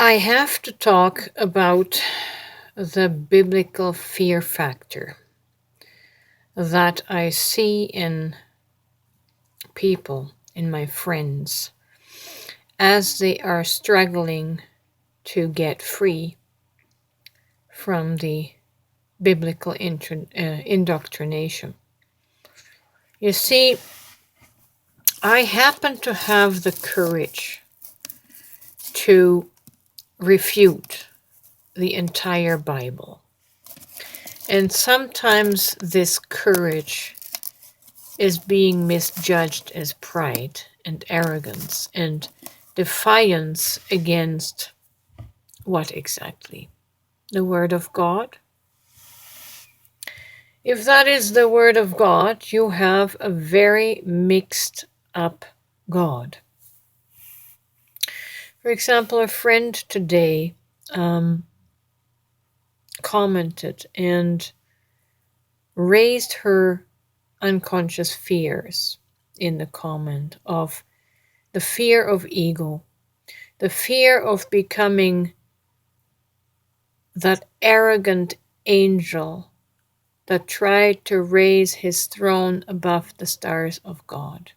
I have to talk about the biblical fear factor that I see in people, in my friends, as they are struggling to get free from the biblical indoctrination. You see, I happen to have the courage to refute the entire Bible. And sometimes this courage is being misjudged as pride and arrogance and defiance against what exactly? The Word of God? If that is the Word of God, you have a very mixed up God. For example, a friend today commented and raised her unconscious fears in the comment of the fear of ego, the fear of becoming that arrogant angel that tried to raise his throne above the stars of God.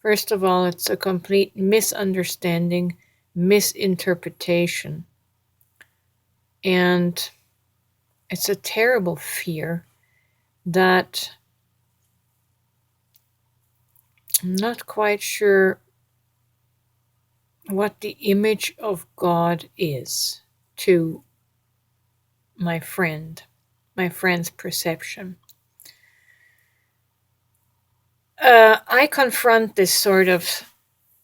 First of all, it's a complete misunderstanding, misinterpretation, and it's a terrible fear that I'm not quite sure what the image of God is to my friend's perception. I confront this sort of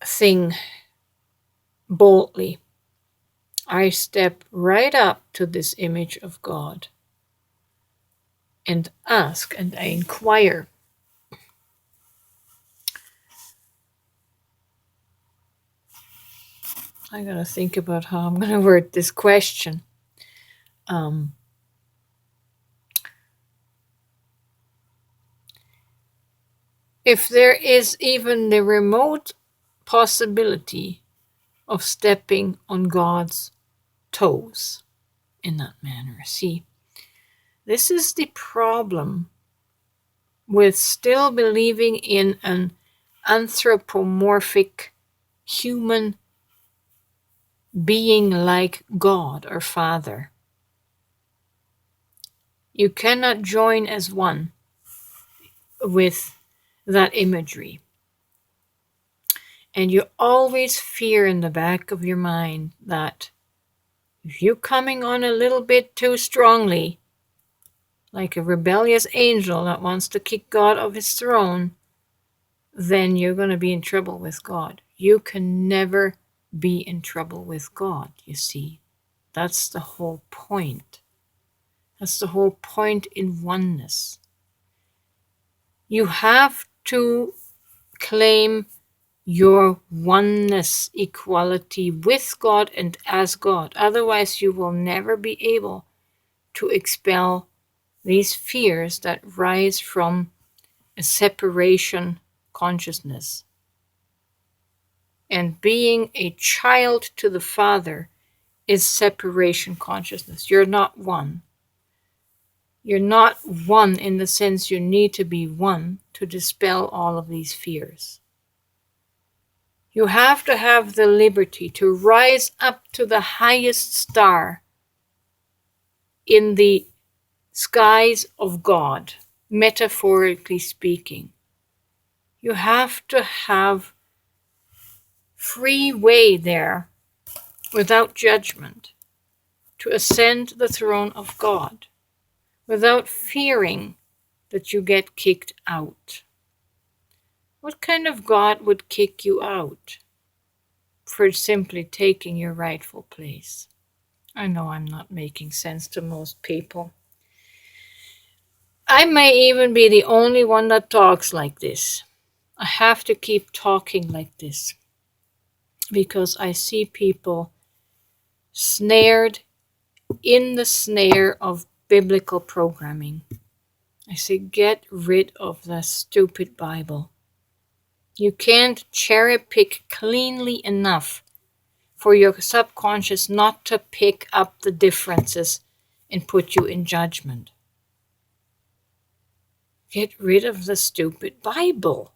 thing boldly. I step right up to this image of God and ask and I inquire. I gotta think about how I'm gonna word this question. If there is even the remote possibility of stepping on God's toes in that manner. See, this is the problem with still believing in an anthropomorphic human being like God or Father. You cannot join as one with that imagery. And you always fear in the back of your mind that if you're coming on a little bit too strongly, like a rebellious angel that wants to kick God off his throne, then you're going to be in trouble with God. You can never be in trouble with God, you see. That's the whole point. That's the whole point in oneness. You have to claim your oneness, equality with God and as God. Otherwise, you will never be able to expel these fears that rise from a separation consciousness. And being a child to the Father is separation consciousness. You're not one. You're not one in the sense you need to be one to dispel all of these fears. You have to have the liberty to rise up to the highest star in the skies of God, metaphorically speaking. You have to have free way there without judgment to ascend the throne of God without fearing that you get kicked out. What kind of God would kick you out for simply taking your rightful place? I know I'm not making sense to most people. I may even be the only one that talks like this. I have to keep talking like this because I see people snared in the snare of biblical programming. I say, get rid of the stupid Bible. You can't cherry pick cleanly enough for your subconscious not to pick up the differences and put you in judgment. Get rid of the stupid Bible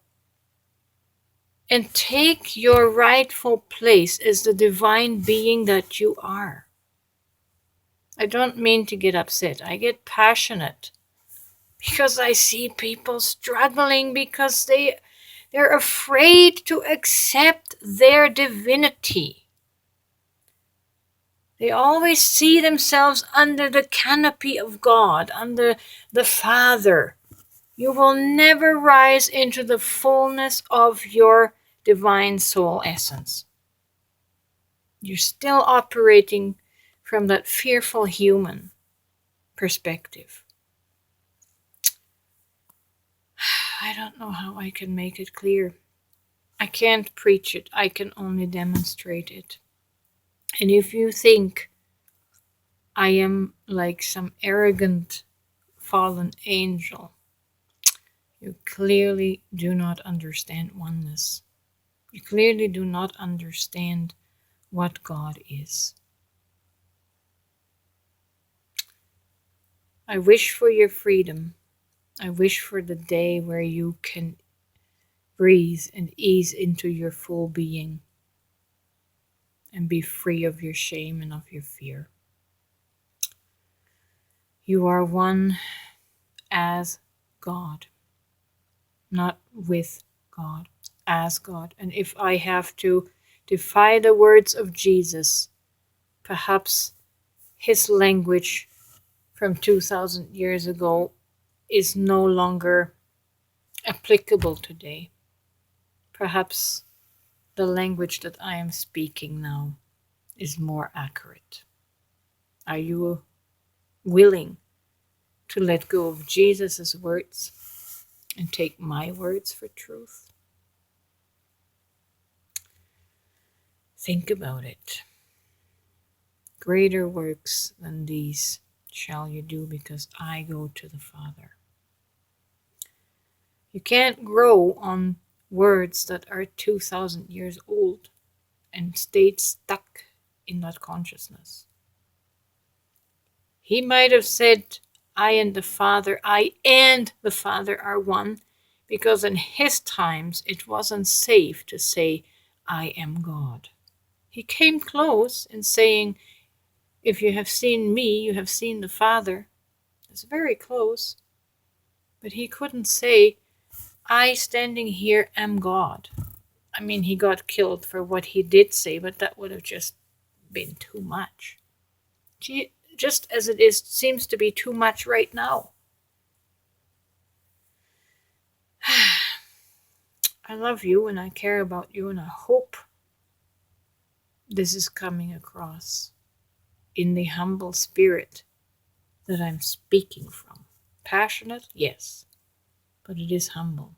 and take your rightful place as the divine being that you are. I don't mean to get upset. I get passionate because I see people struggling because they're afraid to accept their divinity. They always see themselves under the canopy of God, under the Father. You will never rise into the fullness of your divine soul essence. You're still operating from that fearful human perspective. I don't know how I can make it clear. I can't preach it, I can only demonstrate it. And if you think I am like some arrogant fallen angel, you clearly do not understand oneness. You clearly do not understand what God is. I wish for your freedom. I wish for the day where you can breathe and ease into your full being and be free of your shame and of your fear. You are one as God, not with God, as God. And if I have to defy the words of Jesus, perhaps his language from 2,000 years ago is no longer applicable today. Perhaps the language that I am speaking now is more accurate. Are you willing to let go of Jesus' words and take my words for truth? Think about it. Greater works than these shall you do, because I go to the Father. You can't grow on words that are 2,000 years old and stayed stuck in that consciousness. He might have said, I and the Father are one, because in his times it wasn't safe to say, I am God. He came close in saying, if you have seen me, you have seen the Father. It's very close. But he couldn't say, I standing here am God. I mean, he got killed for what he did say, but that would have just been too much. Just as it seems to be too much right now. I love you and I care about you, and I hope this is coming across in the humble spirit that I'm speaking from. Passionate, yes, but it is humble.